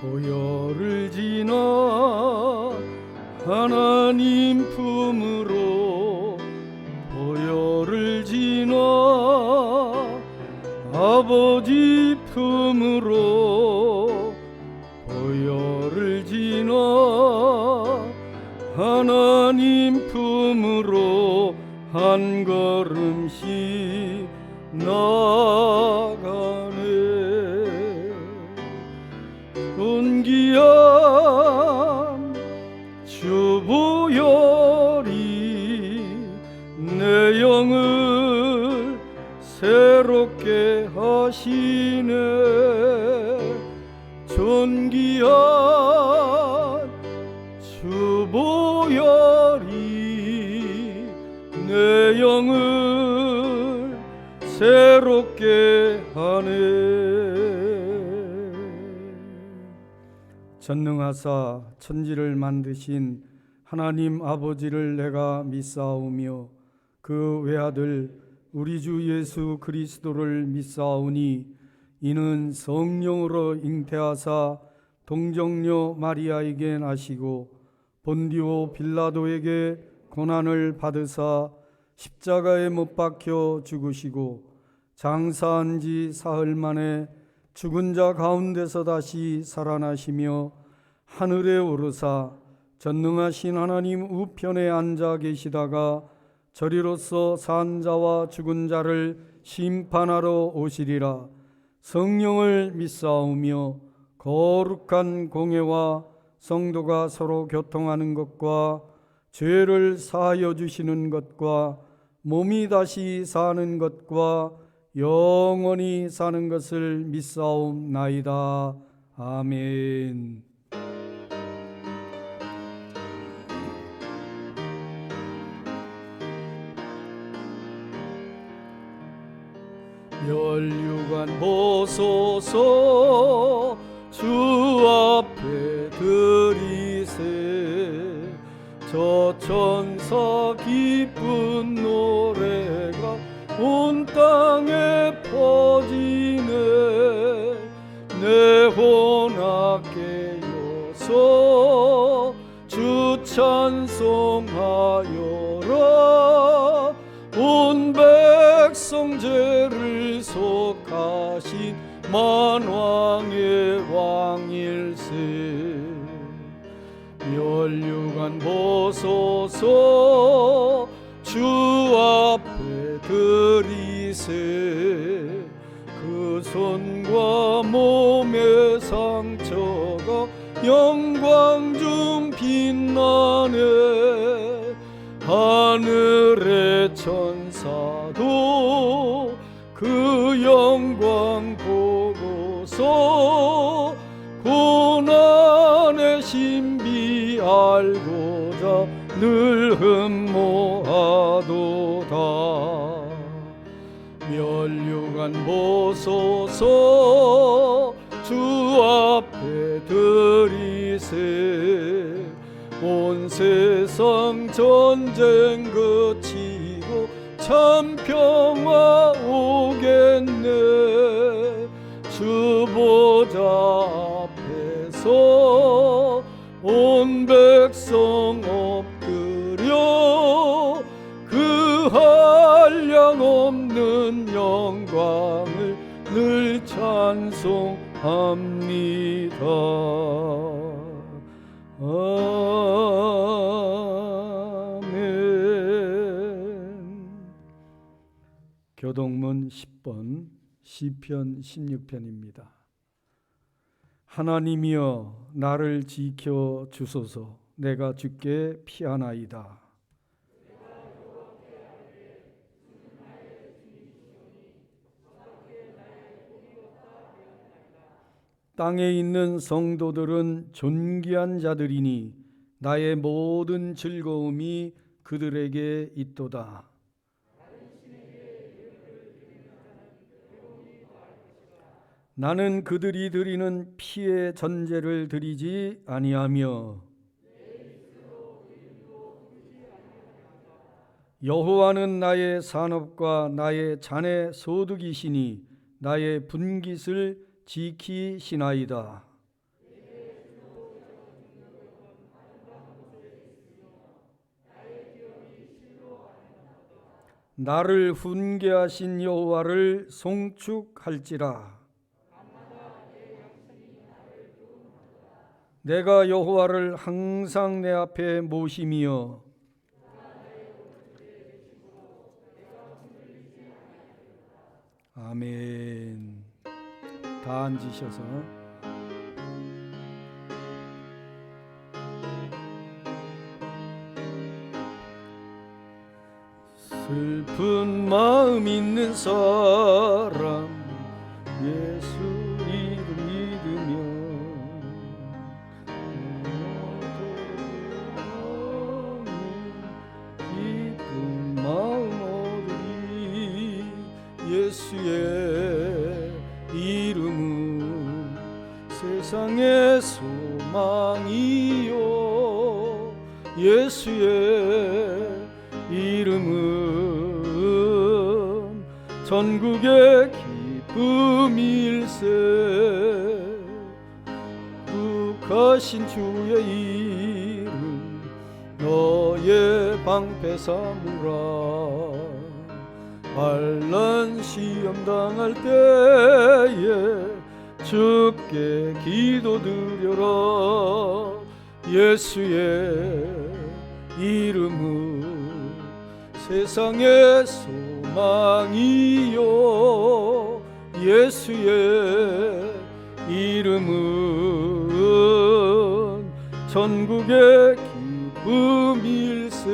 보혈을 지나 하나님 품으로, 보혈을 지나 아버지 품으로, 보혈을 지나 하나님 품으로 한 걸음씩 나가네. 존귀한 주 보혈이 내 영을 새롭게 하시네. 존귀한 주 보혈이 내 영을 새롭게 하네. 전능하사 천지를 만드신 하나님 아버지를 내가 믿사오며 그 외아들 우리 주 예수 그리스도를 믿사오니, 이는 성령으로 잉태하사 동정녀 마리아에게 나시고 본디오 빌라도에게 고난을 받으사 십자가에 못 박혀 죽으시고 장사한 지 사흘 만에 죽은 자 가운데서 다시 살아나시며 하늘에 오르사 전능하신 하나님 우편에 앉아 계시다가 저리로서 산 자와 죽은 자를 심판하러 오시리라. 성령을 믿사오며 거룩한 공회와 성도가 서로 교통하는 것과 죄를 사하여 주시는 것과 몸이 다시 사는 것과 영원히 사는 것을 믿사옵나이다. 아멘. 멸류관 보소서 주 앞에 드리세. 저 천사 기쁜 노래가 온 땅에 퍼지네. 내 혼합계여서 주 찬송하여라. 온 백성 죄를 속하신 만왕의 왕일세. 멸류관 보소서 주 앞에 드리세. 그 손과 몸의 상처가 영광 중 빛나네. 하늘의 천사도 그 영광 보고서 고난의 신비 알고자 늘 흠모하도다. 멸류관 보소서 주 앞에 드리세. 온 세상 전쟁 그치고 참 평화 오겠네. 주 보좌 앞에서 온 백성 엎드려 그 한량없는 영광을 늘 찬송합니다. 아멘. 교동문 10번 시편 16편입니다. 하나님이여 나를 지켜 주소서. 내가 주께 피하나이다. 땅에 있는 성도들은 존귀한 자들이니 나의 모든 즐거움이 그들에게 있도다. 나는 그들이 드리는 피의 전제를 드리지 아니하며 여호와는 나의 산업과 나의 잔의 소득이시니 나의 분깃을 지키시나이다. 나를 훈계하신 여호와를 송축할지라. 내가 여호와를 항상 내 앞에 모심이여 아멘. 다 앉으셔서 슬픈 마음 있는 사람 예수 이름 믿으며 기쁜 마음 얻으리. 예수의 이름은 세상의 소망이요 예수의 이름은 전국의 기쁨일세. 극하신 주의 이름 너의 방패 삼으라. 환난 시험 당할 때에 주께 기도드려라. 예수의 이름은 세상의 소망이요 예수의 이름은 전국의 기쁨일세.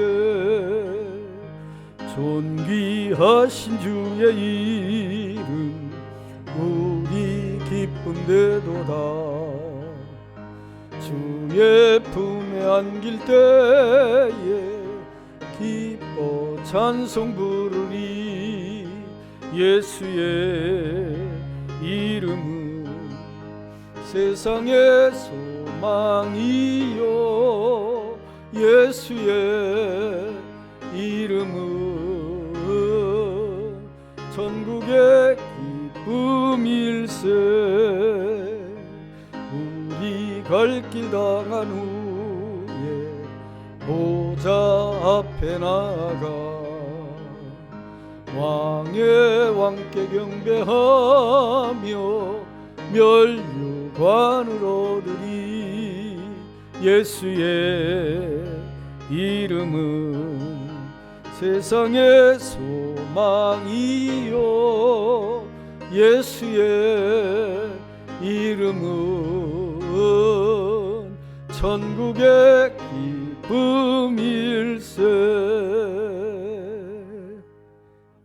존귀하신 주의 이름 우리 기쁨되도다. 주의 품에 안길 때에 기뻐 찬송 부르리. 예수의 이름은 세상의 소망이요 예수의 이름은 전국의 기쁨일세. 우리 갈 길 당한 후에 보좌 앞에 나가 왕의 왕께 경배하며 면류관을 얻으리. 예수의 이름은 세상의 소망이요 예수의 이름은 천국의 기쁨일세.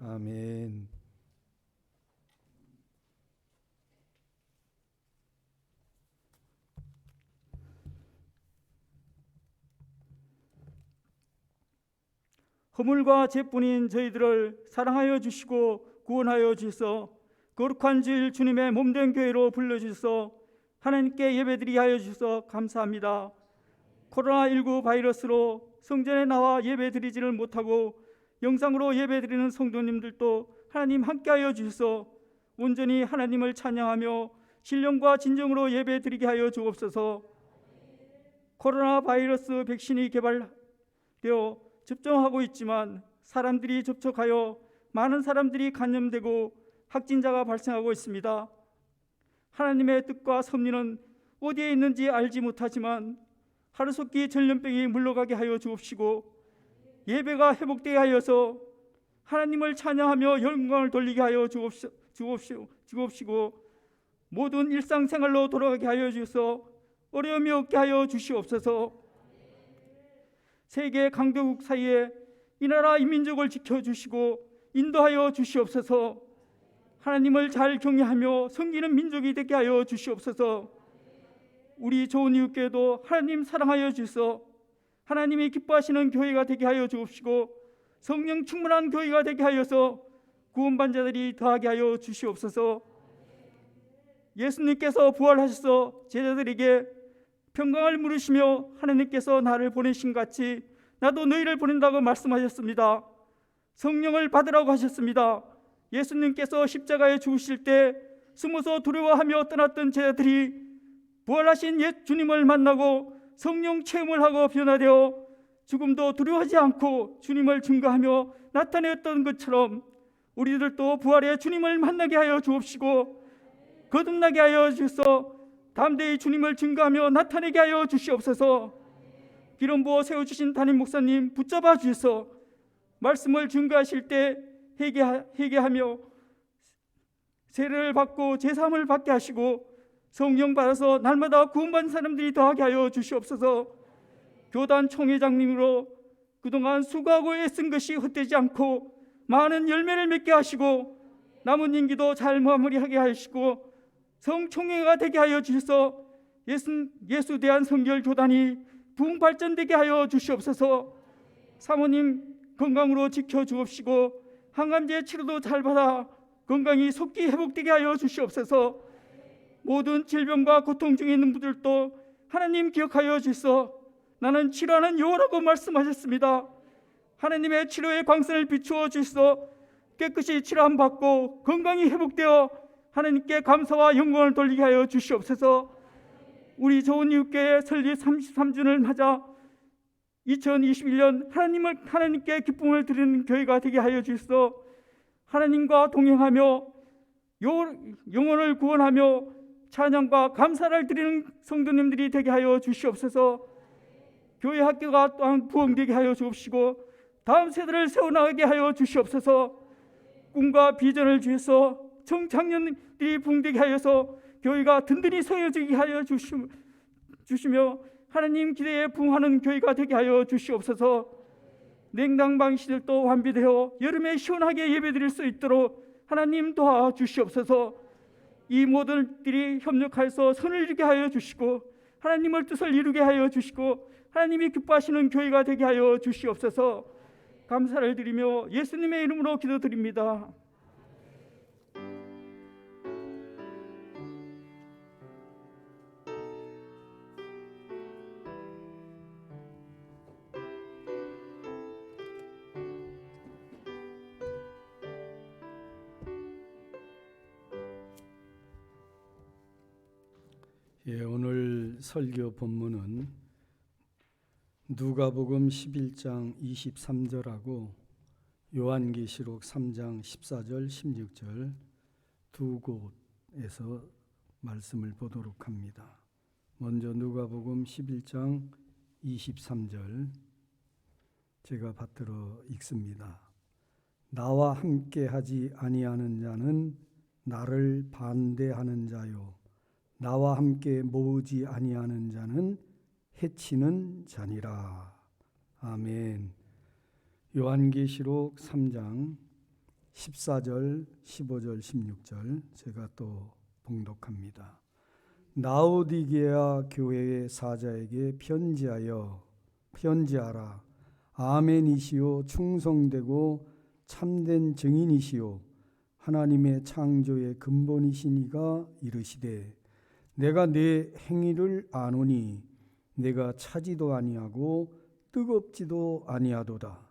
아멘. 허물과 죄뿐인 저희들을 사랑하여 주시고 구원하여 주셔서 거룩한 주일 주님의 몸된 교회로 불러주셔서 하나님께 예배드리게 하여 주셔서 감사합니다. 코로나19 바이러스로 성전에 나와 예배드리지를 못하고 영상으로 예배드리는 성도님들도 하나님 함께하여 주셔서 온전히 하나님을 찬양하며 신령과 진정으로 예배드리게 하여 주옵소서. 코로나 바이러스 백신이 개발되어 접종하고 있지만 사람들이 접촉하여 많은 사람들이 감염되고 확진자가 발생하고 있습니다. 하나님의 뜻과 섭리는 어디에 있는지 알지 못하지만 하루속히 전염병이 물러가게 하여 주옵시고 예배가 회복되게 하여서 하나님을 찬양하며 영광을 돌리게 하여 주옵시고 모든 일상생활로 돌아가게 하여 주셔서 어려움이 없게 하여 주시옵소서. 세계 강대국 사이에 이 나라 이 민족을 지켜주시고 인도하여 주시옵소서. 하나님을 잘 경외하며 섬기는 민족이 되게 하여 주시옵소서. 우리 좋은 이웃교회도 하나님 사랑하여 주셔서 하나님이 기뻐하시는 교회가 되게 하여 주옵시고 성령 충만한 교회가 되게 하여서 구원받은 자들이 더하게 하여 주시옵소서. 예수님께서 부활하셔서 제자들에게 평강을 물으시며 하나님께서 나를 보내신 같이 나도 너희를 보낸다고 말씀하셨습니다. 성령을 받으라고 하셨습니다. 예수님께서 십자가에 죽으실 때 숨어서 두려워하며 떠났던 제자들이 부활하신 옛 주님을 만나고 성령 체험을 하고 변화되어 죽음도 두려워하지 않고 주님을 증거하며 나타내었던 것처럼 우리들도 부활의 주님을 만나게 하여 주옵시고 거듭나게 하여 주셔서 담대히 주님을 증거하며 나타내게 하여 주시옵소서. 기름 부어 세워주신 담임 목사님 붙잡아 주셔서 말씀을 증거하실 때 회개하며 세례를 받고 제사함을 받게 하시고 성령 받아서 날마다 구원받는 사람들이 더하게 하여 주시옵소서. 교단 총회장님으로 그동안 수고하고 애쓴 것이 헛되지 않고 많은 열매를 맺게 하시고 남은 임기도 잘 마무리하게 하시고 성총회가 되게 하여 주셔서 예수 대한 성결 교단이 부흥 발전되게 하여 주시옵소서. 사모님 건강으로 지켜 주옵시고 항암제 치료도 잘 받아 건강이 속기 회복되게 하여 주시옵소서. 모든 질병과 고통 중에 있는 분들도 하나님 기억하여 주셔서 나는 치료하는 여호라고 말씀하셨습니다. 하나님의 치료의 광선을 비추어 주셔서 깨끗이 치료함 받고 건강이 회복되어 하나님께 감사와 영광을 돌리게 하여 주시옵소서. 우리 좋은 이웃교회 설립 33주년을 맞아 2021년 하나님께 기쁨을 드리는 교회가 되게 하여 주셔서 하나님과 동행하며 영혼을 구원하며 찬양과 감사를 드리는 성도님들이 되게 하여 주시옵소서. 교회 학교가 또한 부흥되게 하여 주옵시고 다음 세대를 세워나가게 하여 주시옵소서. 꿈과 비전을 주셔서 청장년들이 부흥되게 하여서 교회가 든든히 세워지게 하여 주시며 하나님 기대에 부응하는 교회가 되게 하여 주시옵소서. 냉당방 시설도 완비되어 여름에 시원하게 예배드릴 수 있도록 하나님 도와주시옵소서. 이 모든들이 협력하여서 선을 이루게 하여 주시고 하나님을 뜻을 이루게 하여 주시고 하나님이 기뻐하시는 교회가 되게 하여 주시옵소서. 감사를 드리며 예수님의 이름으로 기도드립니다. 오늘 설교 본문은 누가복음 11장 23절하고 요한계시록 3장 14절 16절 두 곳에서 말씀을 보도록 합니다. 먼저 누가복음 11장 23절 제가 받들어 읽습니다. 나와 함께 하지 아니하는 자는 나를 반대하는 자요 나와 함께 모으지 아니하는 자는 해치는 자니라. 아멘. 요한계시록 3장 14절, 15절, 16절 제가 또 봉독합니다. 라오디게아 교회의 사자에게 편지하라. 아멘이시오 충성되고 참된 증인이시오 하나님의 창조의 근본이시니가 이르시되 내가 네 행위를 아노니 내가 차지도 아니하고 뜨겁지도 아니하도다.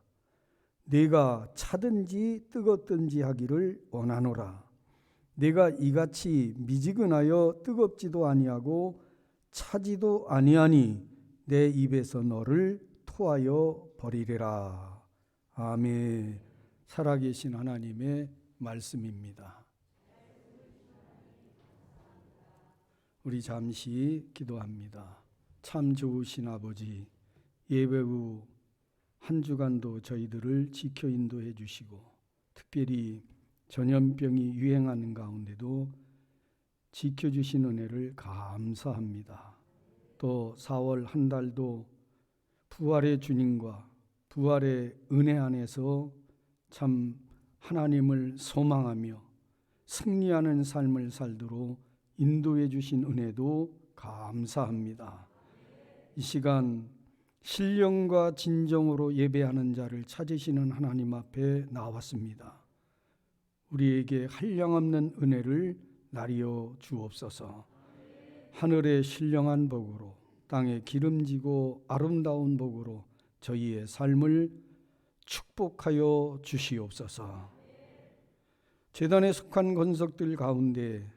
내가 차든지 뜨겁든지 하기를 원하노라. 내가 이같이 미지근하여 뜨겁지도 아니하고 차지도 아니하니 내 입에서 너를 토하여 버리리라. 아멘. 살아계신 하나님의 말씀입니다. 우리 잠시 기도합니다. 참 좋으신 아버지, 예배 후 한 주간도 저희들을 지켜 인도해 주시고 특별히 전염병이 유행하는 가운데도 지켜주신 은혜를 감사합니다. 또 4월 한 달도 부활의 주님과 부활의 은혜 안에서 참 하나님을 소망하며 승리하는 삶을 살도록 인도해 주신 은혜도 감사합니다. 이 시간 신령과 진정으로 예배하는 자를 찾으시는 하나님 앞에 나왔습니다. 우리에게 한량없는 은혜를 나리어 주옵소서. 하늘의 신령한 복으로 땅에 기름지고 아름다운 복으로 저희의 삶을 축복하여 주시옵소서. 제단에 속한 권석들 가운데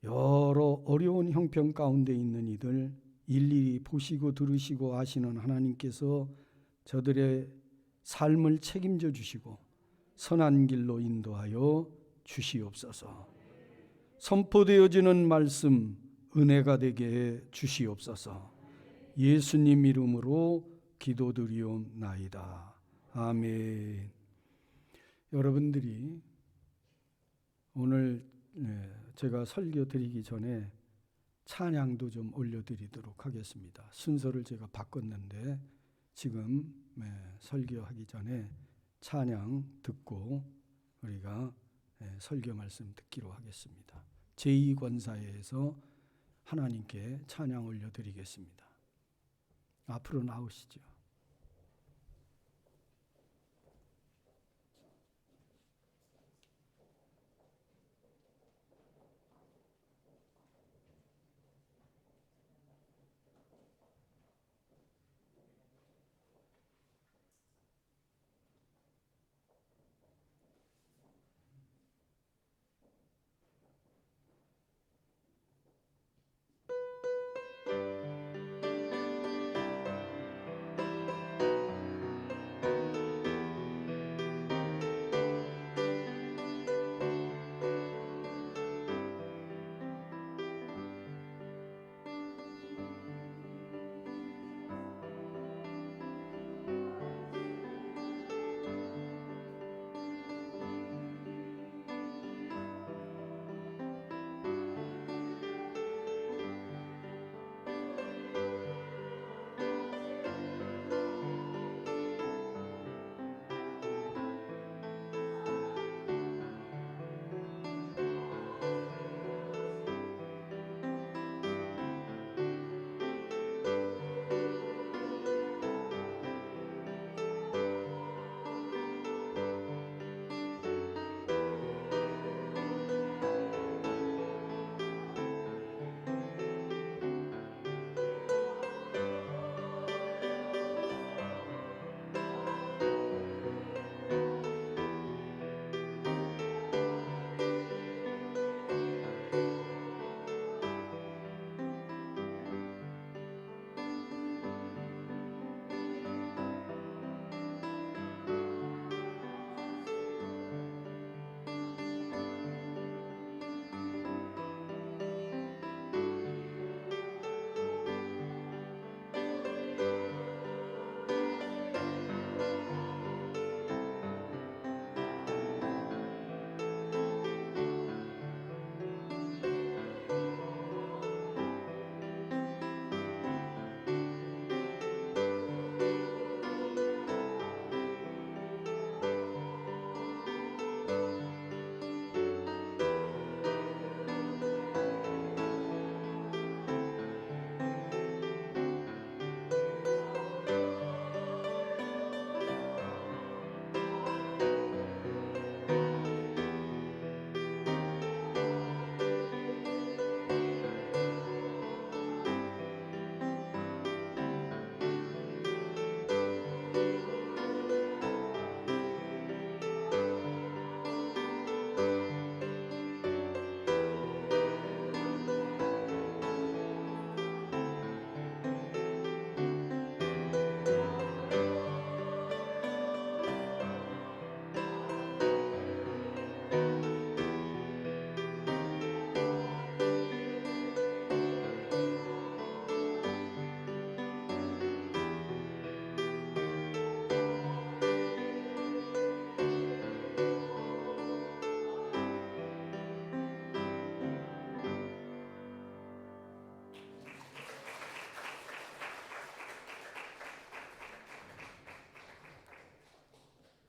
여러 어려운 형편 가운데 있는 이들 일일이 보시고 들으시고 아시는 하나님께서 저들의 삶을 책임져 주시고 선한 길로 인도하여 주시옵소서. 선포되어지는 말씀 은혜가 되게 해 주시옵소서. 예수님 이름으로 기도드리옵나이다. 아멘. 여러분들이 오늘 제가 설교 드리기 전에 찬양도 좀 올려드리도록 하겠습니다. 순서를 제가 바꿨는데 지금 설교하기 전에 찬양 듣고 우리가 설교 말씀 듣기로 하겠습니다. 제2권사회에서 하나님께 찬양 올려드리겠습니다. 앞으로 나오시죠.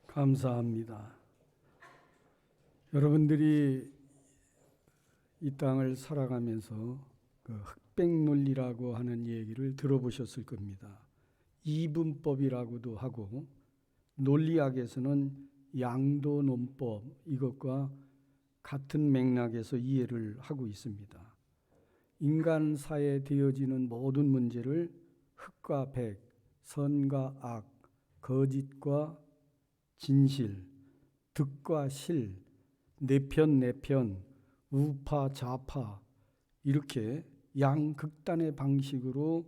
감사합니다. 여러분들이 이 땅을 살아가면서 그 흑백논리라고 하는 얘기를 들어보셨을 겁니다. 이분법이라고도 하고 논리학에서는 양도논법, 이것과 같은 맥락에서 이해를 하고 있습니다. 인간사에 되어지는 모든 문제를 흑과 백, 선과 악, 거짓과 진실, 득과 실, 내편 내편, 우파 좌파, 이렇게 양극단의 방식으로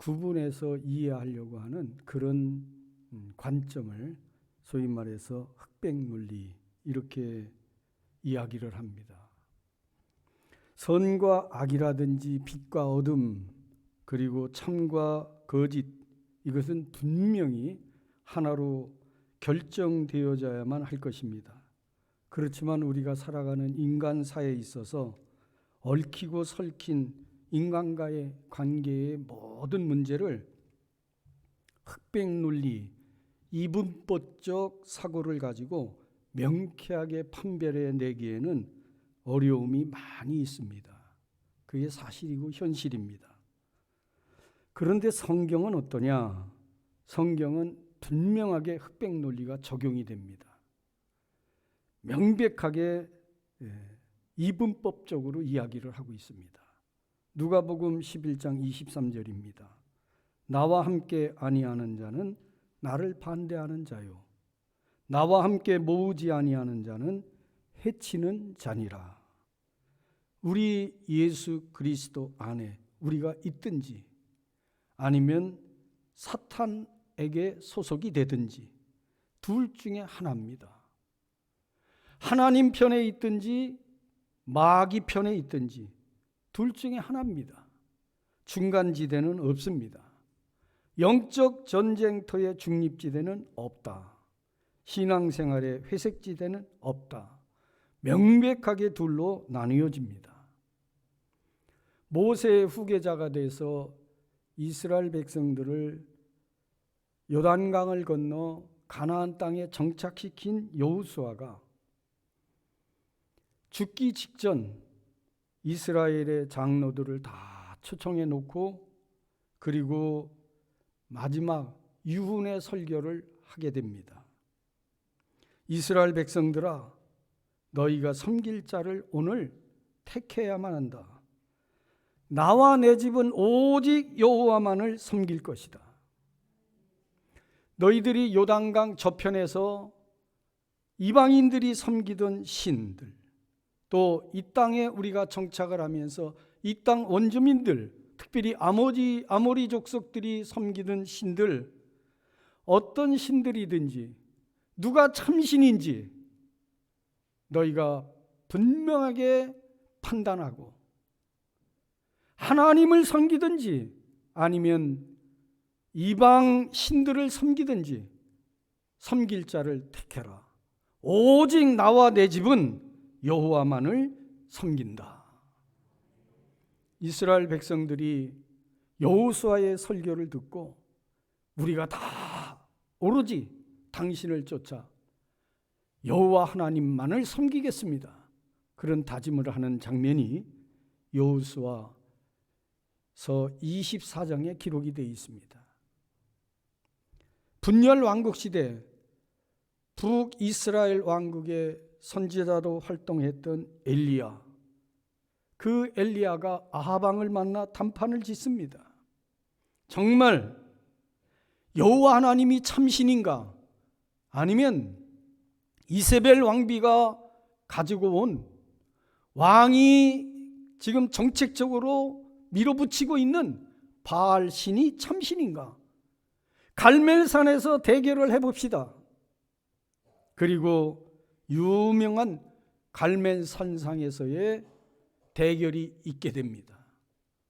구분해서 이해하려고 하는 그런 관점을 소위 말해서 흑백논리 이렇게 이야기를 합니다. 선과 악이라든지 빛과 어둠 그리고 참과 거짓 이것은 분명히 하나로 결정되어져야만 할 것입니다. 그렇지만 우리가 살아가는 인간 사회에 있어서 얽히고 설킨 인간과의 관계의 모든 문제를 흑백논리, 이분법적 사고를 가지고 명쾌하게 판별해 내기에는 어려움이 많이 있습니다. 그게 사실이고 현실입니다. 그런데 성경은 어떠냐? 성경은 분명하게 흑백논리가 적용이 됩니다. 명백하게 이분법적으로 이야기를 하고 있습니다. 누가복음 11장 23절입니다. 나와 함께 아니하는 자는 나를 반대하는 자요 나와 함께 모으지 아니하는 자는 해치는 자니라. 우리 예수 그리스도 안에 우리가 있든지 아니면 사탄에게 소속이 되든지 둘 중에 하나입니다. 하나님 편에 있든지 마귀 편에 있든지 둘 중에 하나입니다. 중간지대는 없습니다. 영적 전쟁터의 중립지대는 없다. 신앙생활의 회색지대는 없다. 명백하게 둘로 나뉘어집니다. 모세의 후계자가 돼서 이스라엘 백성들을 요단강을 건너 가나안 땅에 정착시킨 여호수아가 죽기 직전 이스라엘의 장로들을 다 초청해 놓고 그리고 마지막 유훈의 설교를 하게 됩니다. 이스라엘 백성들아, 너희가 섬길 자를 오늘 택해야만 한다. 나와 내 집은 오직 여호와만을 섬길 것이다. 너희들이 요단강 저편에서 이방인들이 섬기던 신들, 또 이 땅에 우리가 정착을 하면서 이 땅 원주민들, 특별히 아모리 족속들이 섬기던 신들, 어떤 신들이든지 누가 참신인지 너희가 분명하게 판단하고 하나님을 섬기든지 아니면 이방 신들을 섬기든지 섬길 자를 택해라. 오직 나와 내 집은 여호와만을 섬긴다. 이스라엘 백성들이 여호수아의 설교를 듣고 우리가 다 오로지 당신을 쫓아 여호와 하나님만을 섬기겠습니다. 그런 다짐을 하는 장면이 여호수아서 24장에 기록이 되어 있습니다. 분열 왕국 시대 북이스라엘 왕국의 선지자로 활동했던 엘리야, 그 엘리야가 아합 왕을 만나 단판을 짓습니다. 정말 여호와 하나님이 참신인가? 아니면 이세벨 왕비가 가지고 온 왕이 지금 정책적으로 밀어붙이고 있는 바알 신이 참신인가? 갈멜산에서 대결을 해봅시다. 그리고 유명한 갈멜산상에서의 대결이 있게 됩니다.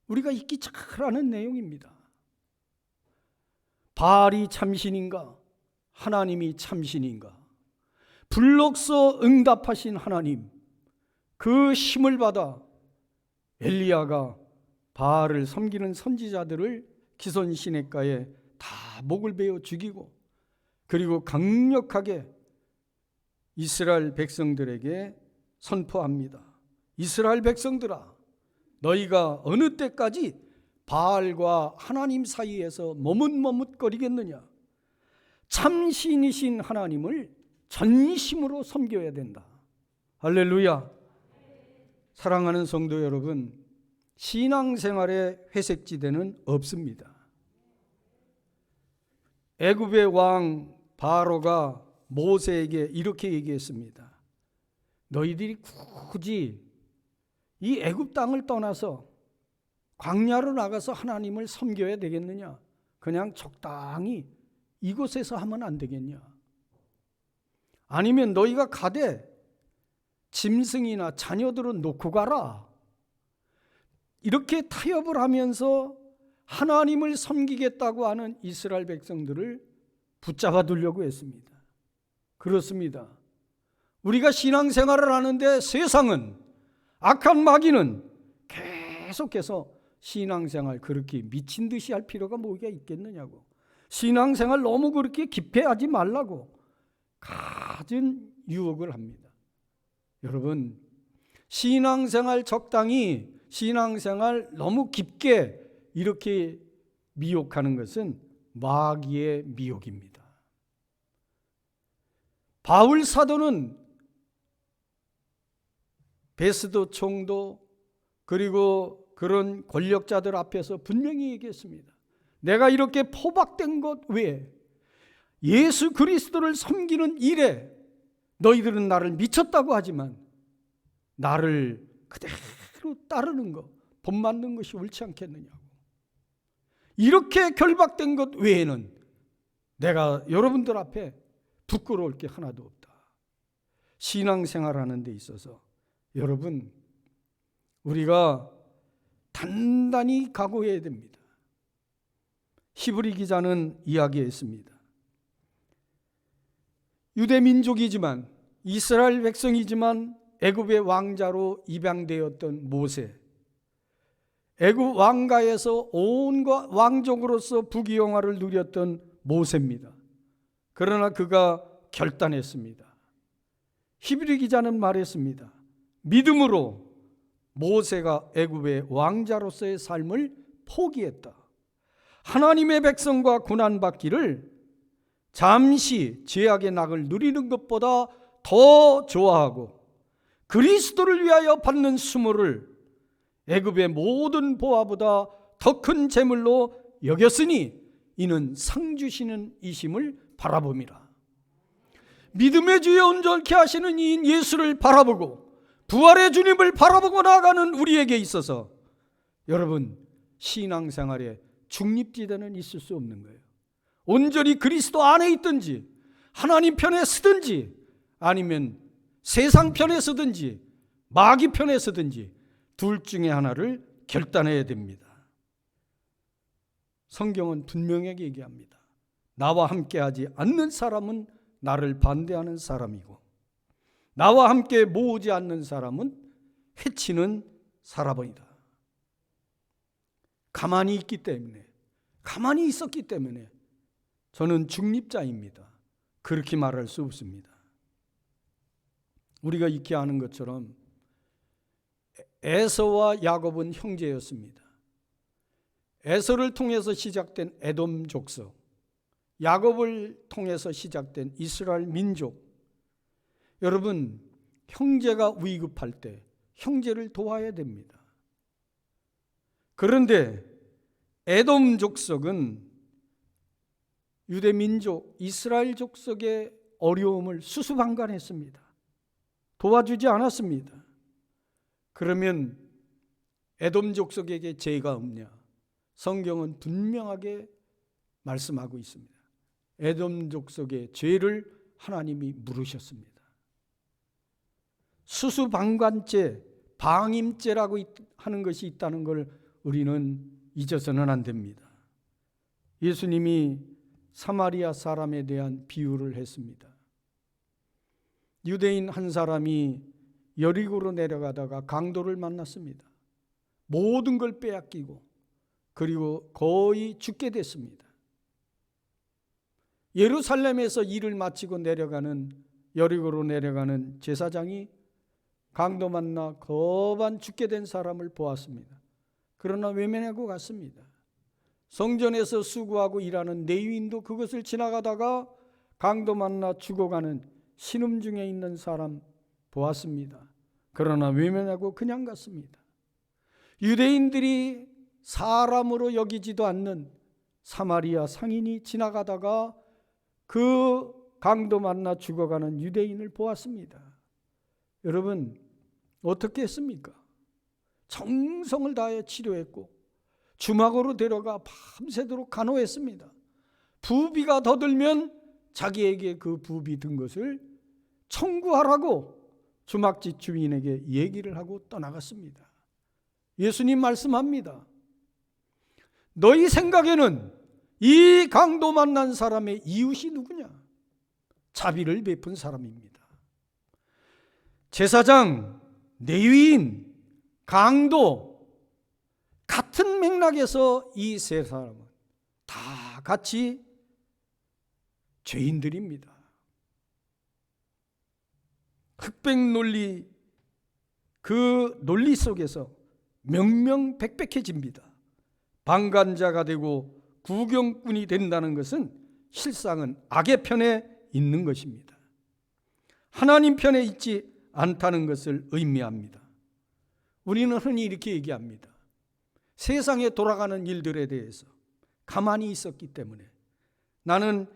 우리가 잊기 잘 아는 내용입니다. 바알이 참신인가? 하나님이 참신인가? 불록소 응답하신 하나님, 그 힘을 받아 엘리야가 바알을 섬기는 선지자들을 기손 시냇가에 다 목을 베어 죽이고 그리고 강력하게 이스라엘 백성들에게 선포합니다. 이스라엘 백성들아, 너희가 어느 때까지 바알과 하나님 사이에서 머뭇머뭇거리겠느냐? 참신이신 하나님을 전심으로 섬겨야 된다. 할렐루야. 사랑하는 성도 여러분, 신앙생활의 회색지대는 없습니다. 애굽의 왕 바로가 모세에게 이렇게 얘기했습니다. 너희들이 굳이 이 애굽 땅을 떠나서 광야로 나가서 하나님을 섬겨야 되겠느냐? 그냥 적당히 이곳에서 하면 안 되겠냐? 아니면 너희가 가되 짐승이나 자녀들은 놓고 가라. 이렇게 타협을 하면서 하나님을 섬기겠다고 하는 이스라엘 백성들을 붙잡아 두려고 했습니다. 그렇습니다. 우리가 신앙생활을 하는데 세상은, 악한 마귀는 계속해서 신앙생활 그렇게 미친 듯이 할 필요가 뭐가 있겠느냐고, 신앙생활 너무 그렇게 기폐하지 말라고 갖은 유혹을 합니다. 여러분, 신앙생활 적당히, 신앙생활 너무 깊게 이렇게 미혹하는 것은 마귀의 미혹입니다. 바울 사도는 베스도 총독 그리고 그런 권력자들 앞에서 분명히 얘기했습니다. 내가 이렇게 포박된 것 외에 예수 그리스도를 섬기는 일에 너희들은 나를 미쳤다고 하지만 나를 그대로 따르는 것, 본받는 것이 옳지 않겠느냐고. 이렇게 결박된 것 외에는 내가 여러분들 앞에 부끄러울 게 하나도 없다. 신앙생활하는 데 있어서 여러분, 우리가 단단히 각오해야 됩니다. 히브리 기자는 이야기했습니다. 유대 민족이지만, 이스라엘 백성이지만 애굽의 왕자로 입양되었던 모세, 애굽 왕가에서 온갖 왕족으로서 부귀영화를 누렸던 모세입니다. 그러나 그가 결단했습니다. 히브리 기자는 말했습니다. 믿음으로 모세가 애굽의 왕자로서의 삶을 포기했다. 하나님의 백성과 고난받기를 잠시 죄악의 낙을 누리는 것보다 더 좋아하고 그리스도를 위하여 받는 수모를 애굽의 모든 보화보다 더 큰 재물로 여겼으니 이는 상 주시는 이심을 바라봄이라. 믿음의 주에 온전케 하시는 이인 예수를 바라보고 부활의 주님을 바라보고 나아가는 우리에게 있어서 여러분, 신앙생활에 중립지대는 있을 수 없는 거예요. 온전히 그리스도 안에 있든지 하나님 편에 서든지 아니면 세상 편에 서든지 마귀 편에 서든지 둘 중에 하나를 결단해야 됩니다. 성경은 분명하게 얘기합니다. 나와 함께하지 않는 사람은 나를 반대하는 사람이고 나와 함께 모으지 않는 사람은 해치는 사람이다. 가만히 있기 때문에, 가만히 있었기 때문에 저는 중립자입니다. 그렇게 말할 수 없습니다. 우리가 익히 아는 것처럼 에서와 야곱은 형제였습니다. 에서를 통해서 시작된 에돔 족속, 야곱을 통해서 시작된 이스라엘 민족. 여러분, 형제가 위급할 때 형제를 도와야 됩니다. 그런데 에돔 족속은 유대 민족, 이스라엘 족속의 어려움을 수수방관했습니다. 도와주지 않았습니다. 그러면 에돔 족속에게 죄가 없냐? 성경은 분명하게 말씀하고 있습니다. 에돔 족속의 죄를 하나님이 물으셨습니다. 수수방관죄, 방임죄라고 하는 것이 있다는 걸 우리는 잊어서는 안 됩니다. 예수님이 사마리아 사람에 대한 비유를 했습니다. 유대인 한 사람이 여리고로 내려가다가 강도를 만났습니다. 모든 걸 빼앗기고 그리고 거의 죽게 됐습니다. 예루살렘에서 일을 마치고 여리고로 내려가는 제사장이 강도 만나 거반 죽게 된 사람을 보았습니다. 그러나 외면하고 갔습니다. 성전에서 수고하고 일하는 레위인도 그것을 지나가다가 강도 만나 죽어가는 신음 중에 있는 사람 보았습니다. 그러나 외면하고 그냥 갔습니다. 유대인들이 사람으로 여기지도 않는 사마리아 상인이 지나가다가 그 강도 만나 죽어가는 유대인을 보았습니다. 여러분, 어떻게 했습니까? 정성을 다해 치료했고 주막으로 데려가 밤새도록 간호했습니다. 부비가 더 들면 자기에게 그 부비 든 것을 청구하라고 주막집 주인에게 얘기를 하고 떠나갔습니다. 예수님 말씀합니다. 너희 생각에는 이 강도 만난 사람의 이웃이 누구냐? 자비를 베푼 사람입니다. 제사장, 레위인, 강도, 같은 맥락에서 이 세 사람은 다 같이 죄인들입니다. 흑백 논리, 그 논리 속에서 명명백백해집니다. 방관자가 되고 구경꾼이 된다는 것은 실상은 악의 편에 있는 것입니다. 하나님 편에 있지 않다는 것을 의미합니다. 우리는 흔히 이렇게 얘기합니다. 세상에 돌아가는 일들에 대해서 가만히 있었기 때문에 나는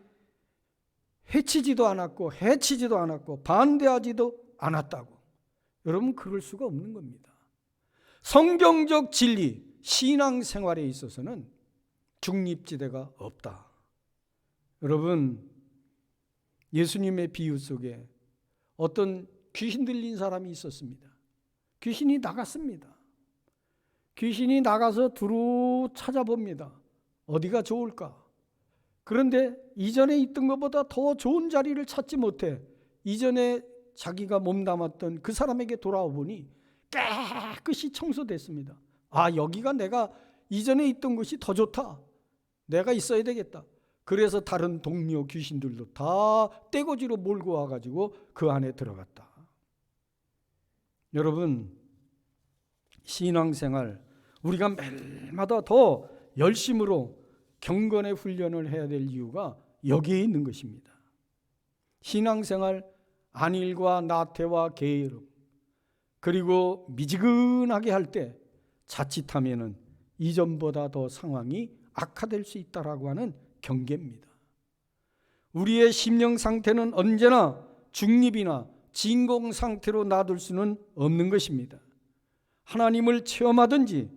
해치지도 않았고 반대하지도 않았다고. 여러분, 그럴 수가 없는 겁니다. 성경적 진리, 신앙생활에 있어서는 중립지대가 없다. 여러분, 예수님의 비유 속에 어떤 귀신 들린 사람이 있었습니다. 귀신이 나갔습니다. 귀신이 나가서 두루 찾아봅니다. 어디가 좋을까? 그런데 이전에 있던 것보다 더 좋은 자리를 찾지 못해 이전에 자기가 몸담았던 그 사람에게 돌아와 보니 깨끗이 청소됐습니다. 아, 여기가 내가 이전에 있던 곳이 더 좋다. 내가 있어야 되겠다. 그래서 다른 동료 귀신들도 다 떼거지로 몰고 와가지고 그 안에 들어갔다. 여러분, 신앙생활 우리가 매일마다 더 열심으로 경건의 훈련을 해야 될 이유가 여기에 있는 것입니다. 신앙생활 안일과 나태와 게으름, 그리고 미지근하게 할 때 자칫하면은 이전보다 더 상황이 악화될 수 있다라고 하는 경계입니다. 우리의 심령 상태는 언제나 중립이나 진공 상태로 놔둘 수는 없는 것입니다. 하나님을 체험하든지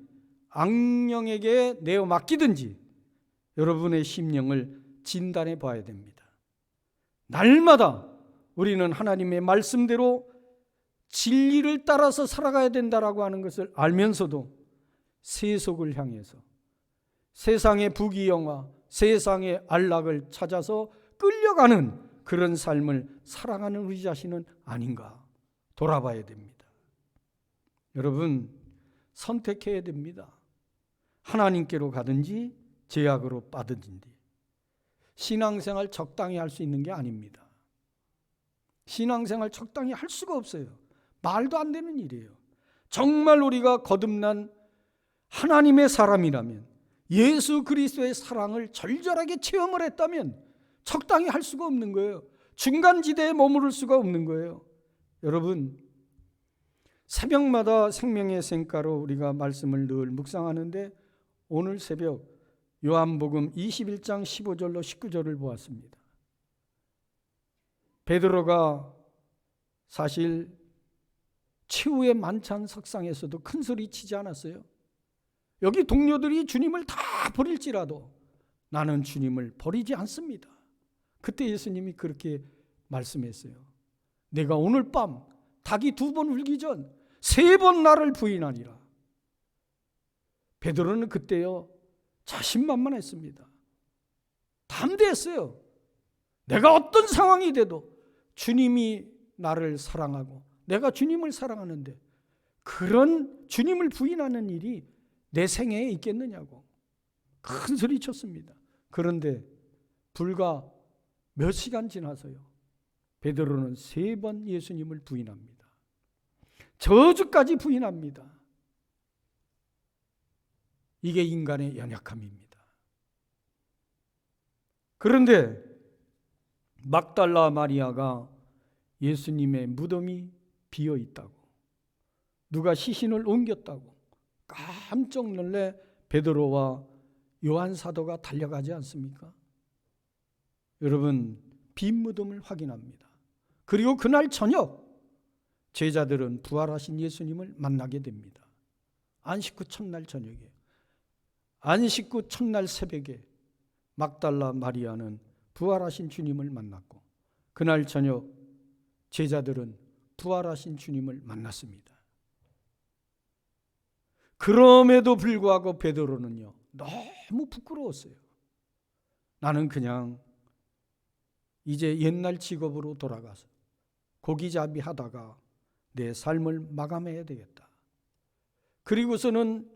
악령에게 내어 맡기든지 여러분의 심령을 진단해 봐야 됩니다. 날마다 우리는 하나님의 말씀대로 진리를 따라서 살아가야 된다라고 하는 것을 알면서도 세속을 향해서 세상의 부귀영화, 세상의 안락을 찾아서 끌려가는 그런 삶을 살아가는 우리 자신은 아닌가 돌아봐야 됩니다. 여러분, 선택해야 됩니다. 하나님께로 가든지 죄악으로 빠든지. 신앙생활 적당히 할 수 있는 게 아닙니다. 신앙생활 적당히 할 수가 없어요. 말도 안 되는 일이에요. 정말 우리가 거듭난 하나님의 사람이라면, 예수 그리스도의 사랑을 절절하게 체험을 했다면 적당히 할 수가 없는 거예요. 중간지대에 머무를 수가 없는 거예요. 여러분, 새벽마다 생명의 샘가로 우리가 말씀을 늘 묵상하는데 오늘 새벽 요한복음 21장 15절로 19절을 보았습니다. 베드로가 사실 최후의 만찬 석상에서도 큰 소리 치지 않았어요. 여기 동료들이 주님을 다 버릴지라도 나는 주님을 버리지 않습니다. 그때 예수님이 그렇게 말씀했어요. 내가 오늘 밤 닭이 2번 울기 전 3번 나를 부인하리라. 베드로는 그때요 자신만만했습니다. 담대했어요. 내가 어떤 상황이 돼도 주님이 나를 사랑하고 내가 주님을 사랑하는데 그런 주님을 부인하는 일이 내 생애에 있겠느냐고 큰 소리 쳤습니다. 그런데 불과 몇 시간 지나서요 베드로는 3번 예수님을 부인합니다. 저주까지 부인합니다. 이게 인간의 연약함입니다. 그런데 막달라 마리아가 예수님의 무덤이 비어 있다고, 누가 시신을 옮겼다고 깜짝 놀래 베드로와 요한 사도가 달려가지 않습니까? 여러분, 빈 무덤을 확인합니다. 그리고 그날 저녁 제자들은 부활하신 예수님을 만나게 됩니다. 안식 후 첫날 저녁에 안식 후 첫날 새벽에 막달라 마리아는 부활하신 주님을 만났고, 그날 저녁 제자들은 부활하신 주님을 만났습니다. 그럼에도 불구하고 베드로는요, 너무 부끄러웠어요. 나는 그냥 이제 옛날 직업으로 돌아가서 고기잡이 하다가 내 삶을 마감해야 되겠다. 그리고서는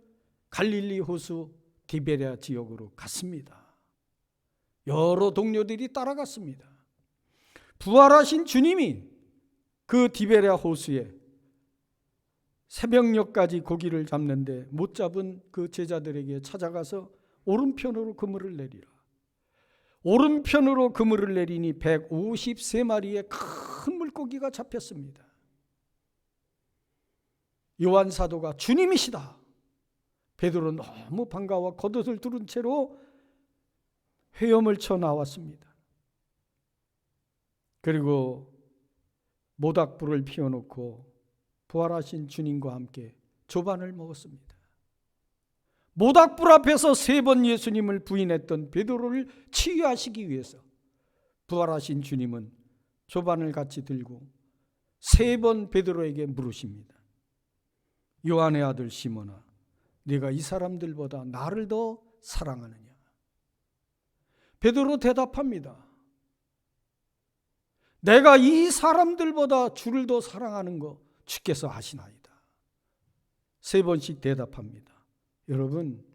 갈릴리 호수 디베랴 지역으로 갔습니다. 여러 동료들이 따라갔습니다. 부활하신 주님이 그 디베랴 호수에 새벽녘까지 고기를 잡는데 못 잡은 그 제자들에게 찾아가서 오른편으로 그물을 내리라. 오른편으로 그물을 내리니 153마리의 큰 물고기가 잡혔습니다. 요한 사도가 주님이시다. 베드로 너무 반가워 겉옷을 두른 채로 헤엄을 쳐 나왔습니다. 그리고 모닥불을 피워놓고 부활하신 주님과 함께 조반을 먹었습니다. 모닥불 앞에서 3번 예수님을 부인했던 베드로를 치유하시기 위해서 부활하신 주님은 조반을 같이 들고 3번 베드로에게 물으십니다. 요한의 아들 시몬아, 네가 이 사람들보다 나를 더 사랑하느냐? 베드로 대답합니다. 내가 이 사람들보다 주를 더 사랑하는 거 주께서 아시나이다. 3번씩 대답합니다. 여러분,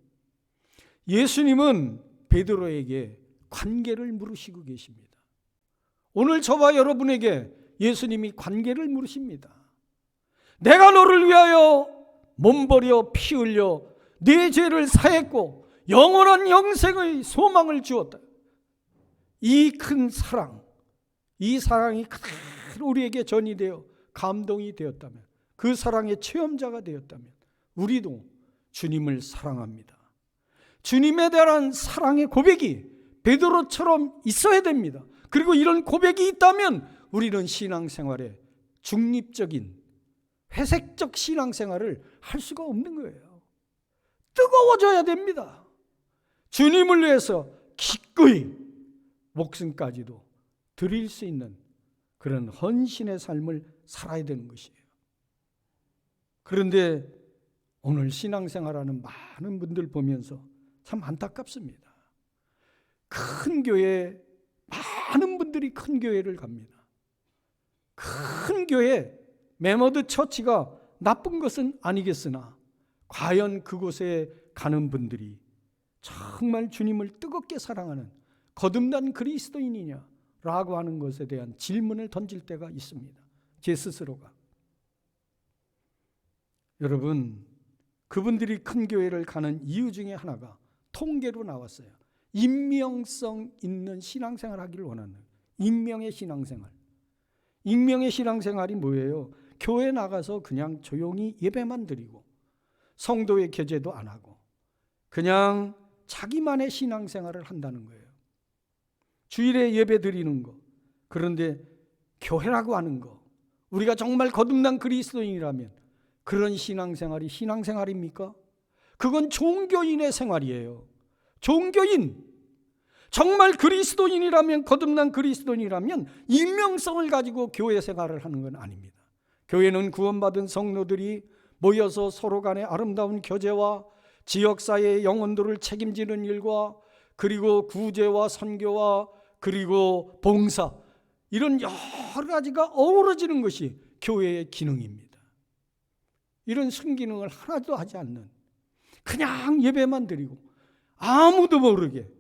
예수님은 베드로에게 관계를 물으시고 계십니다. 오늘 저와 여러분에게 예수님이 관계를 물으십니다. 내가 너를 위하여 몸버려 피 흘려 네 죄를 사했고 영원한 영생의 소망을 주었다. 이 큰 사랑, 이 사랑이 그대로 우리에게 전이되어 감동이 되었다면, 그 사랑의 체험자가 되었다면 우리도 주님을 사랑합니다. 주님에 대한 사랑의 고백이 베드로처럼 있어야 됩니다. 그리고 이런 고백이 있다면 우리는 신앙생활에 중립적인 회색적 신앙생활을 할 수가 없는 거예요. 뜨거워져야 됩니다. 주님을 위해서 기꺼이 목숨까지도 드릴 수 있는 그런 헌신의 삶을 살아야 되는 것이에요. 그런데 오늘 신앙생활하는 많은 분들 보면서 참 안타깝습니다. 큰 교회, 많은 분들이 큰 교회를 갑니다. 큰 교회, 메모드 처치가 나쁜 것은 아니겠으나 과연 그곳에 가는 분들이 정말 주님을 뜨겁게 사랑하는 거듭난 그리스도인이냐라고 하는 것에 대한 질문을 던질 때가 있습니다. 제 스스로가. 여러분, 그분들이 큰 교회를 가는 이유 중에 하나가 통계로 나왔어요. 익명성 있는 신앙생활 하기를 원하는 익명의 신앙생활. 익명의 신앙생활이 뭐예요? 교회 나가서 그냥 조용히 예배만 드리고 성도의 교제도 안 하고 그냥 자기만의 신앙생활을 한다는 거예요. 주일에 예배 드리는 거. 그런데 교회라고 하는 거, 우리가 정말 거듭난 그리스도인이라면 그런 신앙생활이 신앙생활입니까? 그건 종교인의 생활이에요. 종교인. 정말 그리스도인이라면, 거듭난 그리스도인이라면 익명성을 가지고 교회 생활을 하는 건 아닙니다. 교회는 구원받은 성도들이 모여서 서로 간의 아름다운 교제와 지역사회의 영혼들을 책임지는 일과 그리고 구제와 선교와 그리고 봉사, 이런 여러 가지가 어우러지는 것이 교회의 기능입니다. 이런 순기능을 하나도 하지 않는, 그냥 예배만 드리고 아무도 모르게,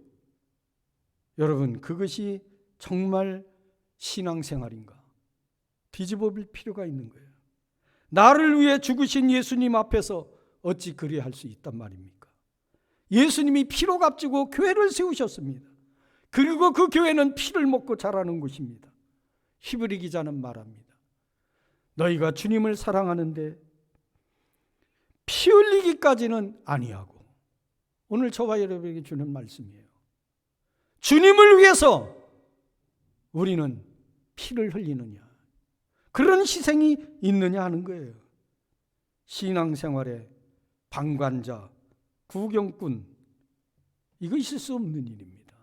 여러분, 그것이 정말 신앙생활인가? 뒤집어 볼 필요가 있는 거예요. 나를 위해 죽으신 예수님 앞에서 어찌 그리할 수 있단 말입니까? 예수님이 피로 값지고 교회를 세우셨습니다. 그리고 그 교회는 피를 먹고 자라는 곳입니다. 히브리 기자는 말합니다. 너희가 주님을 사랑하는데 피 흘리기까지는 아니하고, 오늘 저와 여러분에게 주는 말씀이에요. 주님을 위해서 우리는 피를 흘리느냐, 그런 희생이 있느냐 하는 거예요. 신앙생활에 방관자, 구경꾼, 이거 있을 수 없는 일입니다.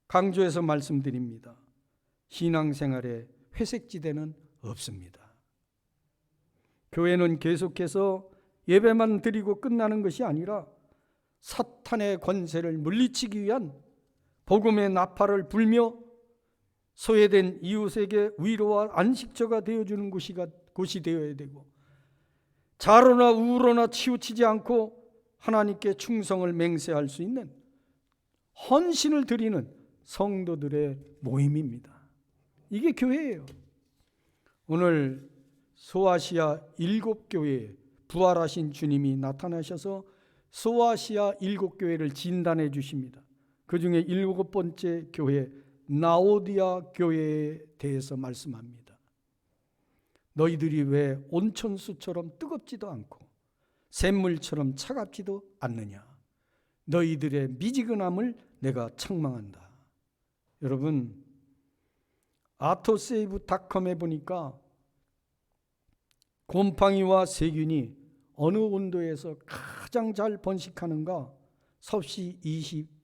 강조해서 말씀드립니다. 신앙생활에 회색지대는 없습니다. 교회는 계속해서 예배만 드리고 끝나는 것이 아니라 사탄의 권세를 물리치기 위한 복음의 나팔을 불며 소외된 이웃에게 위로와 안식처가 되어주는 곳이 되어야 되고, 좌로나 우로나 치우치지 않고 하나님께 충성을 맹세할 수 있는 헌신을 드리는 성도들의 모임입니다. 이게 교회예요. 오늘 소아시아 7교회에 부활하신 주님이 나타나셔서 소아시아 7교회를 진단해 주십니다. 그 중에 7번째 교회 라오디아 교회에 대해서 말씀합니다. 너희들이 왜 온천수처럼 뜨겁지도 않고 샘물처럼 차갑지도 않느냐. 너희들의 미지근함을 내가 책망한다. 여러분, 아토세이브닷컴에 보니까 곰팡이와 세균이 어느 온도에서 가장 잘 번식하는가? 섭씨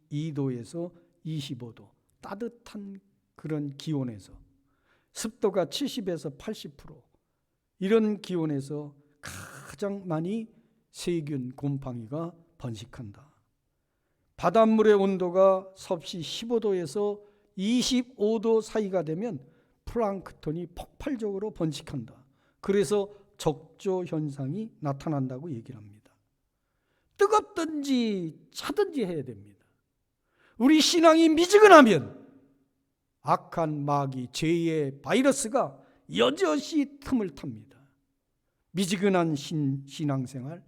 22도에서 25도, 따뜻한 그런 기온에서, 습도가 70에서 80%, 이런 기온에서 가장 많이 세균, 곰팡이가 번식한다. 바닷물의 온도가 섭씨 15도에서 25도 사이가 되면 플랑크톤이 폭발적으로 번식한다. 그래서 적조 현상이 나타난다고 얘기를 합니다. 뜨겁든지 차든지 해야 됩니다. 우리 신앙이 미지근하면 악한 마귀, 죄의 바이러스가 여럿이 틈을 탑니다. 미지근한 신앙생활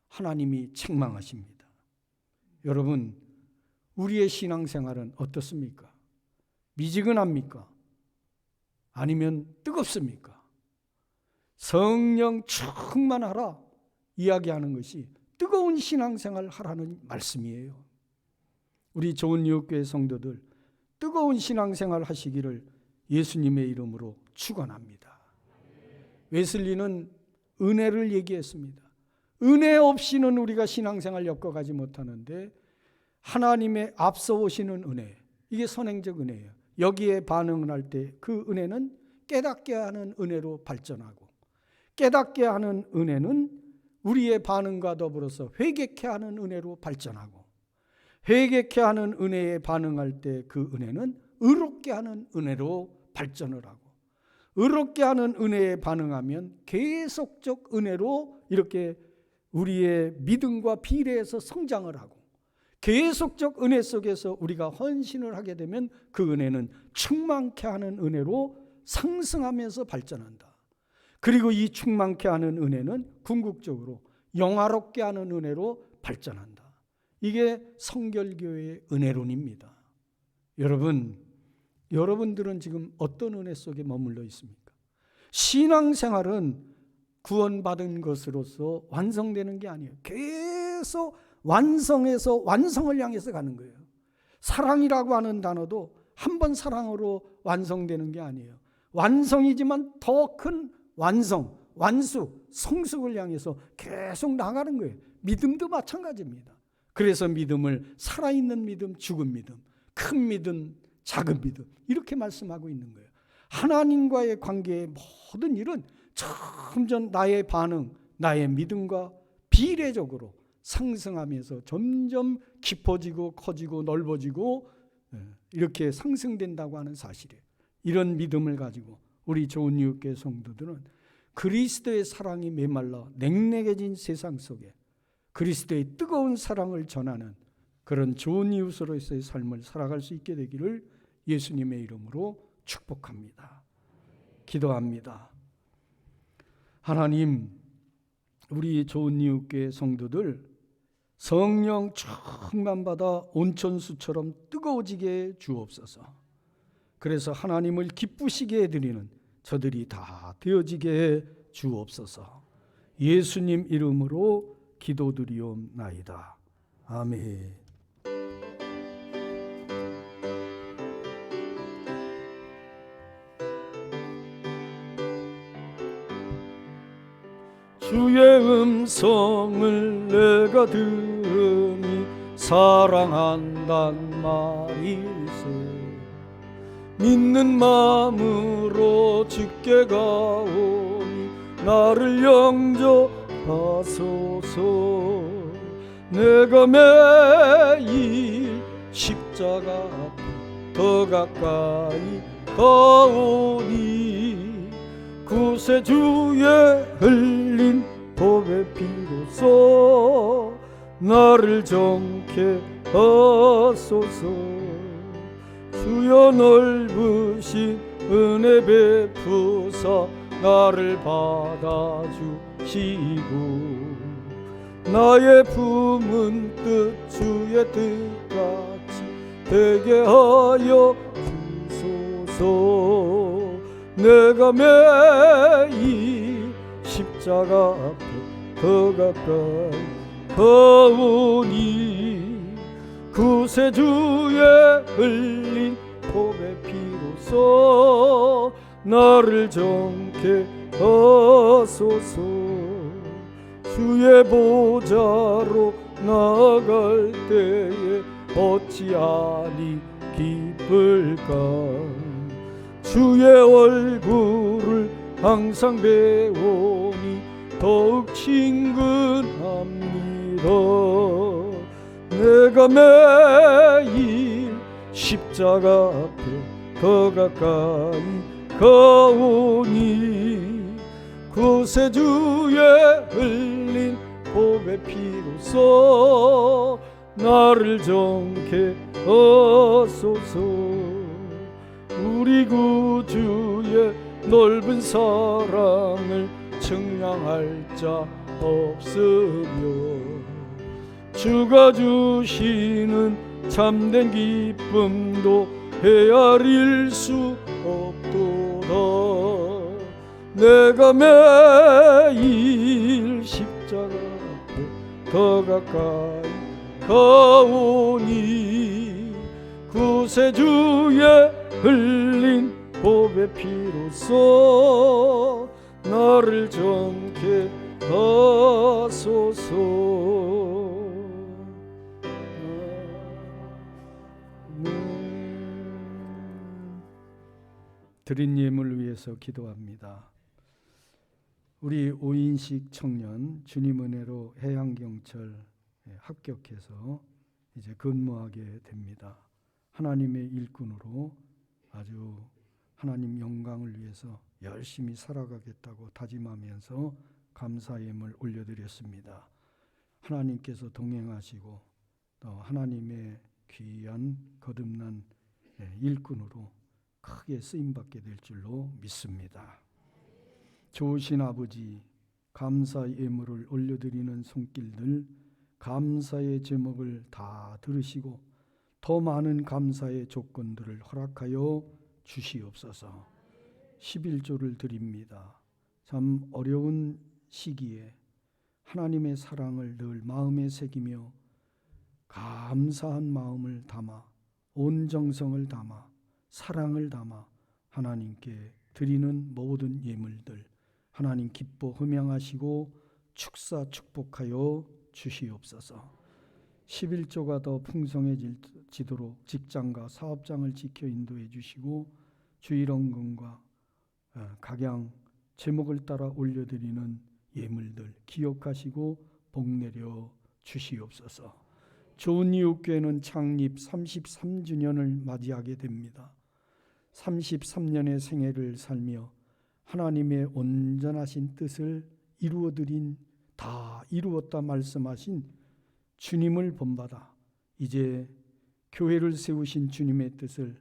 하나님이 책망하십니다. 여러분, 우리의 신앙생활은 어떻습니까? 미지근합니까? 아니면 뜨겁습니까? 성령 충만하라 이야기하는 것이 뜨거운 신앙생활 하라는 말씀이에요. 우리 좋은 이웃교회 성도들, 뜨거운 신앙생활 하시기를 예수님의 이름으로 축원합니다. 웨슬리는 은혜를 얘기했습니다. 은혜 없이는 우리가 신앙생활 엮어가지 못하는데, 하나님의 앞서 오시는 은혜, 이게 선행적 은혜예요. 여기에 반응을 할 때 그 은혜는 깨닫게 하는 은혜로 발전하고, 깨닫게 하는 은혜는 우리의 반응과 더불어서 회개케 하는 은혜로 발전하고, 회개케 하는 은혜에 반응할 때 그 은혜는 의롭게 하는 은혜로 발전을 하고, 의롭게 하는 은혜에 반응하면 계속적 은혜로 이렇게 우리의 믿음과 비례해서 성장을 하고, 계속적 은혜 속에서 우리가 헌신을 하게 되면 그 은혜는 충만케 하는 은혜로 상승하면서 발전한다. 그리고 이 충만케 하는 은혜는 궁극적으로 영화롭게 하는 은혜로 발전한다. 이게 성결교회의 은혜론입니다. 여러분들은 지금 어떤 은혜 속에 머물러 있습니까? 신앙생활은 구원받은 것으로서 완성되는 게 아니에요. 계속 완성해서 완성을 향해서 가는 거예요. 사랑이라고 하는 단어도 한 번 사랑으로 완성되는 게 아니에요. 완성이지만 더 큰 완성, 완수, 성숙을 향해서 계속 나가는 거예요. 믿음도 마찬가지입니다. 그래서 믿음을 살아있는 믿음, 죽은 믿음, 큰 믿음, 작은 믿음, 이렇게 말씀하고 있는 거예요. 하나님과의 관계의 모든 일은 점점 나의 반응, 나의 믿음과 비례적으로 상승하면서 점점 깊어지고 커지고 넓어지고 이렇게 상승된다고 하는 사실이에요. 이런 믿음을 가지고 우리 좋은 이웃교회 성도들은 그리스도의 사랑이 메말라 냉랭해진 세상 속에 그리스도의 뜨거운 사랑을 전하는 그런 좋은 이웃으로서의 삶을 살아갈 수 있게 되기를 예수님의 이름으로 축복합니다. 기도합니다. 하나님, 우리 좋은 이웃교회 성도들 성령 충만받아 온천수처럼 뜨거워지게 주옵소서. 그래서 하나님을 기쁘시게 해드리는 저들이 다 되어지게 주옵소서. 예수님 이름으로 기도드리옵나이다. 아멘. 주의 음성을 내가 들으니 사랑한단 말일세. 믿는 마음으로 주께 가오니 나를 영접하소서. 내가 매일 십자가 앞에 더 가까이 가오니 구세주의 흘린 보배 피로써 나를 정케 하소서. 주여 넓으신 은혜 베푸사 나를 받아주시고 나의 품은 뜻 주의 뜻같이 되게 하여 주소서. 내가 매일 십자가 앞에 더 가까이 가오니 구세주의 흘린 보배 피로써 나를 정케 하소서. 주의 보좌로 나아갈 때에 어찌하니 기쁠까. 주의 얼굴을 항상 배우니 더욱 친근합니다. 내가 매일 십자가 앞에 더 가까이 가오니 구세주의 흘린 보배 피로써 나를 정케 하소서. 우리 구주의 넓은 사랑을 측량할 자 없으며 주가 주시는 참된 기쁨도 헤아릴 수 없도다. 내가 매일 십자가 앞에 더 가까이 가오니 구세주의 흘린 보배 피로써 나를 정케 하소서. 드린 예물을 위해서 기도합니다. 우리 오인식 청년 주님 은혜로 해양경찰 합격해서 이제 근무하게 됩니다. 하나님의 일꾼으로 아주 하나님 영광을 위해서 열심히 살아가겠다고 다짐하면서 감사 예물 올려드렸습니다. 하나님께서 동행하시고 또 하나님의 귀한 거듭난 일꾼으로 크게 쓰임받게 될 줄로 믿습니다. 좋으신 아버지, 감사 예물을 올려드리는 손길들 감사의 제목을 다 들으시고 더 많은 감사의 조건들을 허락하여 주시옵소서. 11조를 드립니다. 참 어려운 시기에 하나님의 사랑을 늘 마음에 새기며 감사한 마음을 담아 온 정성을 담아 사랑을 담아 하나님께 드리는 모든 예물들 하나님 기뻐 흠양하시고 축사 축복하여 주시옵소서. 11조가 더 풍성해지도록 직장과 사업장을 지켜 인도해 주시고 주일원금과 각양 제목을 따라 올려드리는 예물들 기억하시고 복내려 주시옵소서. 좋은 이웃교회는 창립 33주년을 맞이하게 됩니다. 33년의 생애를 살며 하나님의 온전하신 뜻을 이루어드린 다 이루었다 말씀하신 주님을 본받아 이제 교회를 세우신 주님의 뜻을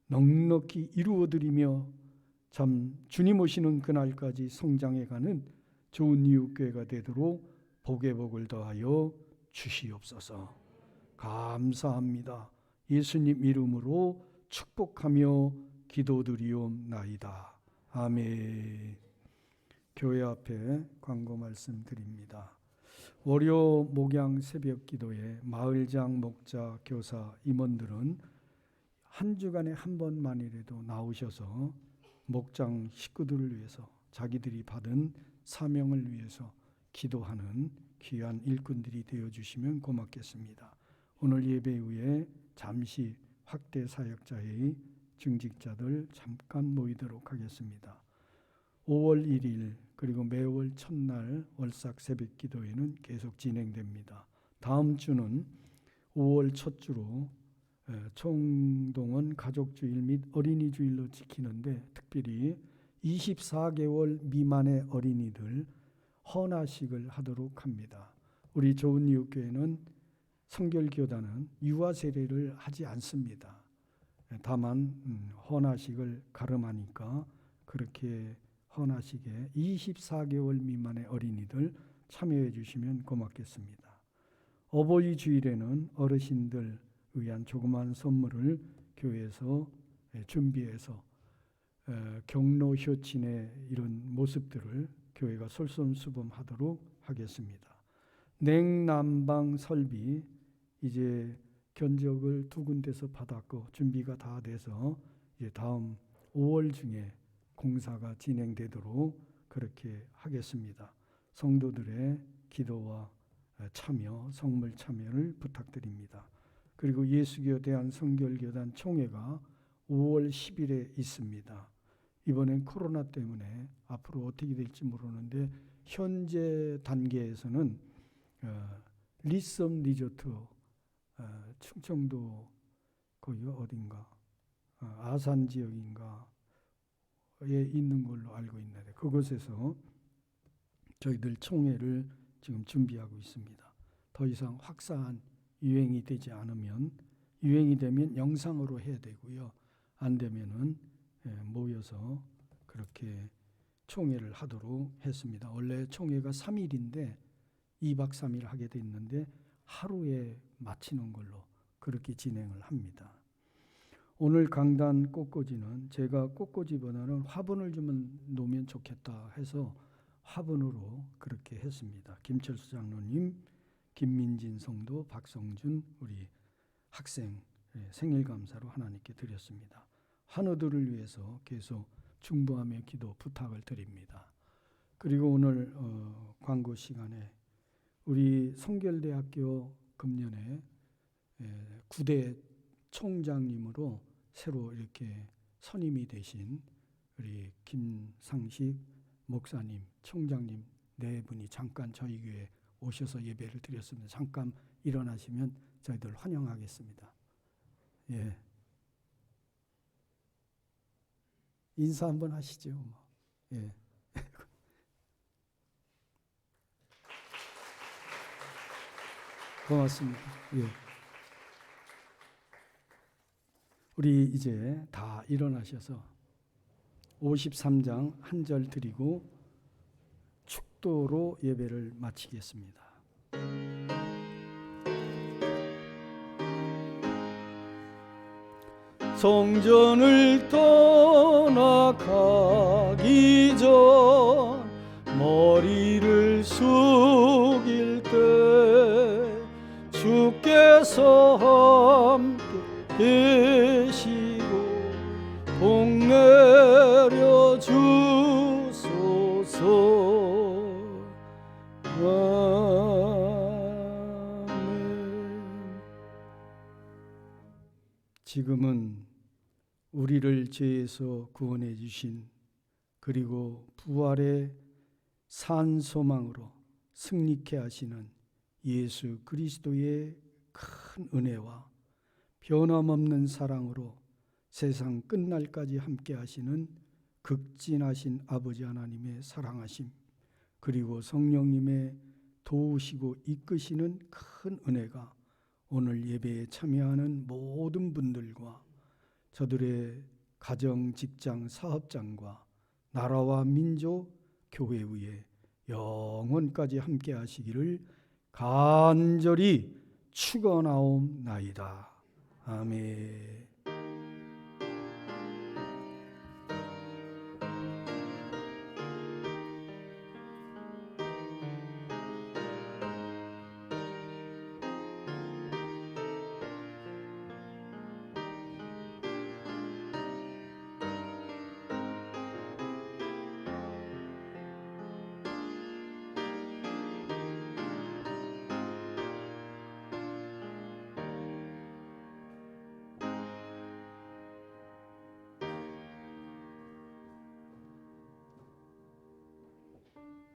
넉넉히 이루어드리며 참 주님 오시는 그날까지 성장해가는 좋은 이웃교회가 되도록 복의 복을 더하여 주시옵소서. 감사합니다. 예수님 이름으로 축복하며 기도드리옵나이다. 아멘. 교회 앞에 광고 말씀드립니다. 월요 목양 새벽 기도에 마을장, 목자, 교사, 임원들은 한 주간에 한 번만이라도 나오셔서 목장 식구들을 위해서 자기들이 받은 사명을 위해서 기도하는 귀한 일꾼들이 되어주시면 고맙겠습니다. 오늘 예배 후에 잠시 확대 사역자의 중직자들 잠깐 모이도록 하겠습니다. 5월 1일 그리고 매월 첫날 월삭 새벽 기도회는 계속 진행됩니다. 다음 주는 5월 첫 주로 총동원 가족주일 및 어린이주일로 지키는데 특별히 24개월 미만의 어린이들 헌화식을 하도록 합니다. 우리 좋은 이웃 교회는 성결교단은 유아 세례를 하지 않습니다. 다만 헌화식을 가름하니까 그렇게 헌화식에 24개월 미만의 어린이들 참여해 주시면 고맙겠습니다. 어버이 주일에는 어르신들 위한 조그마한 선물을 교회에서 준비해서 경로 효친의 이런 모습들을 교회가 솔선수범하도록 하겠습니다. 냉난방 설비 이제 견적을 2군데서 받았고 준비가 다 돼서 이제 다음 5월 중에 공사가 진행되도록 그렇게 하겠습니다. 성도들의 기도와 참여, 성물 참여를 부탁드립니다. 그리고 예수교 대한성결교단 총회가 5월 10일에 있습니다. 이번엔 코로나 때문에 앞으로 어떻게 될지 모르는데 현재 단계에서는 리썸 리조트 충청도 거기 어딘가 아산 지역인가에 있는 걸로 알고 있는데 그곳에서 저희들 총회를 지금 준비하고 있습니다. 더 이상 확산 유행이 되지 않으면 유행이 되면 영상으로 해야 되고요. 안 되면은 모여서 그렇게 총회를 하도록 했습니다. 원래 총회가 3일인데 2박 3일 하게 됐는데 하루에 마치는 걸로 그렇게 진행을 합니다. 오늘 강단 꽃꽂이는 제가 꽃꽂이보다는 화분을 좀 놓으면 좋겠다 해서 화분으로 그렇게 했습니다. 김철수 장로님, 김민진 성도, 박성준 우리 학생 생일 감사로 하나님께 드렸습니다. 환우들을 위해서 계속 중보하며 기도 부탁을 드립니다. 그리고 오늘 광고 시간에 우리 성결대학교 금년에 9대 총장님으로 새로 이렇게 선임이 되신 우리 김상식 목사님, 총장님 네 분이 잠깐 저희 교회에 오셔서 예배를 드렸습니다. 잠깐 일어나시면 저희들 환영하겠습니다. 예. 인사 한번 하시죠. 예. 고맙습니다. 예. 우리 이제 다 일어나셔서 53장 한 절 드리고 축도로 예배를 마치겠습니다. 성전을 떠나가기 전 머리를 숙일 때 주께서 함께 계시고 복 내려 주소서. 아멘. 지금은 우리를 죄에서 구원해 주신 그리고 부활의 산 소망으로 승리케 하시는 예수 그리스도의 큰 은혜와 변함없는 사랑으로 세상 끝날까지 함께 하시는 극진하신 아버지 하나님의 사랑하심 그리고 성령님의 도우시고 이끄시는 큰 은혜가 오늘 예배에 참여하는 모든 분들과 저들의 가정, 직장, 사업장과 나라와 민족, 교회 위에 영원까지 함께 하시기를 간절히 축원하옵나이다. 아멘.